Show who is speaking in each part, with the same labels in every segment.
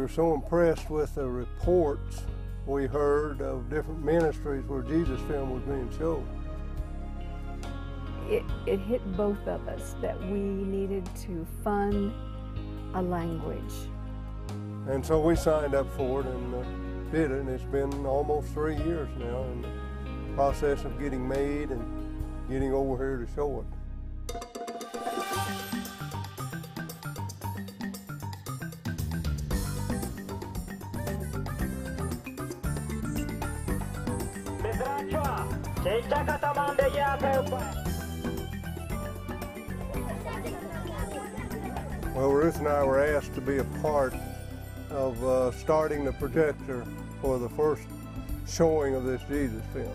Speaker 1: were so impressed with the reports we heard of different ministries where Jesus film was being shown.
Speaker 2: It hit both of us that we needed to fund a language.
Speaker 1: And so we signed up for it and did it, and it's been almost 3 years now in the process of getting made and getting over here to show it. Well, Ruth and I were asked to be a part of starting the projector for the first showing of this Jesus film.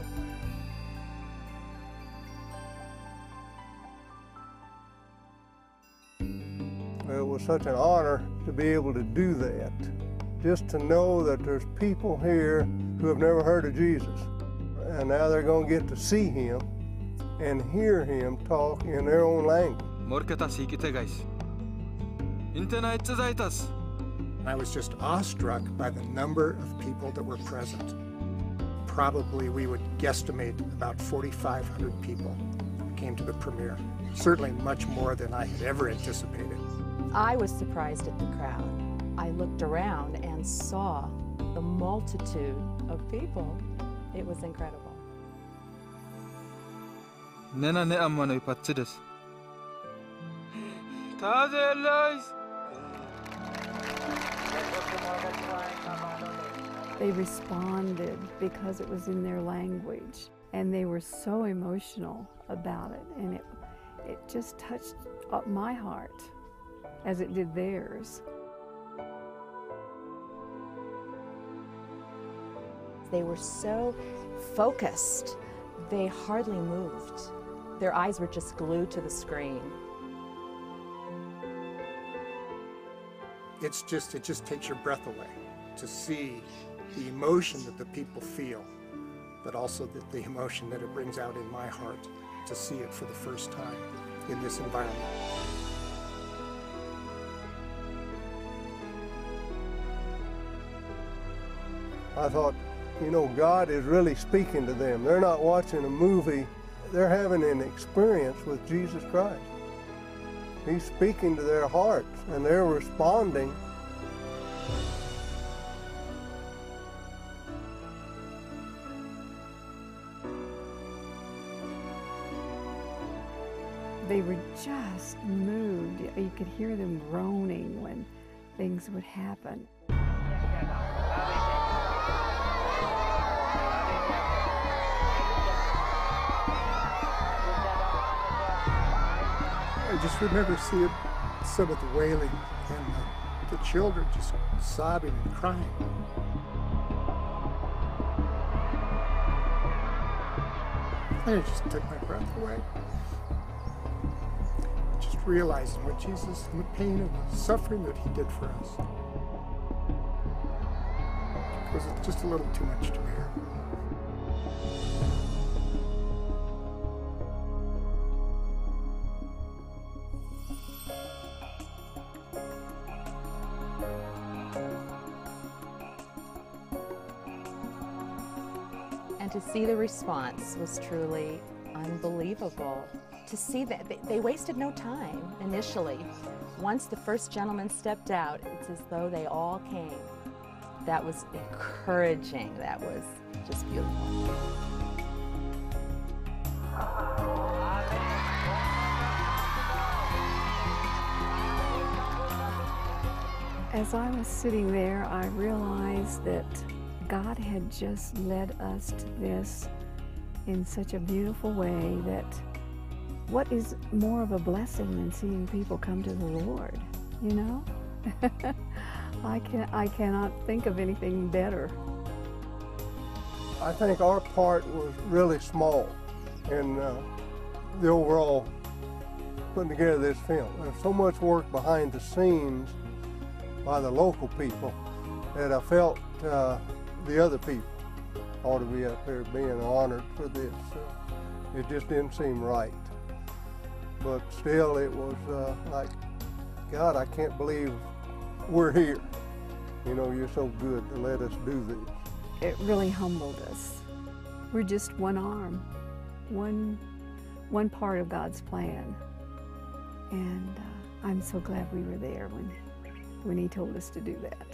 Speaker 1: It was such an honor to be able to do that, just to know that there's people here who have never heard of Jesus, and now they're going to get to see him and hear him talk in their own language.
Speaker 3: I was just awestruck by the number of people that were present. Probably we would guesstimate about 4,500 people came to the premiere. Certainly much more than I had ever anticipated.
Speaker 4: I was surprised at the crowd. I looked around and saw the multitude of people. It was incredible.
Speaker 2: They responded because it was in their language, and they were so emotional about it, and it just touched up my heart as it did theirs.
Speaker 4: They were so focused, they hardly moved. Their eyes were just glued to the screen.
Speaker 3: It just takes your breath away to see the emotion that the people feel, but also the emotion that it brings out in my heart to see it for the first time in this environment.
Speaker 1: I thought, you know, God is really speaking to them. They're not watching a movie, they're having an experience with Jesus Christ. He's speaking to their hearts, and they're responding.
Speaker 2: They were just moved. You could hear them groaning when things would happen.
Speaker 3: I just remember seeing some of the wailing and the children just sobbing and crying. And it just took my breath away. Just realizing what Jesus and the pain and the suffering that he did for us. It was just a little too much to bear.
Speaker 4: And to see the response was truly unbelievable. To see that they wasted no time initially. Once the first gentleman stepped out, it's as though they all came. That was encouraging. That was just beautiful.
Speaker 2: As I was sitting there, I realized that God had just led us to this in such a beautiful way that what is more of a blessing than seeing people come to the Lord, you know? I cannot think of anything better.
Speaker 1: I think our part was really small in the overall putting together this film. There's so much work behind the scenes by the local people that I felt the other people ought to be up there being honored for this. It just didn't seem right. But still, it was like, God, I can't believe we're here. You know, you're so good to let us do this.
Speaker 2: It really humbled us. We're just one arm, one part of God's plan. And I'm so glad we were there when He told us to do that.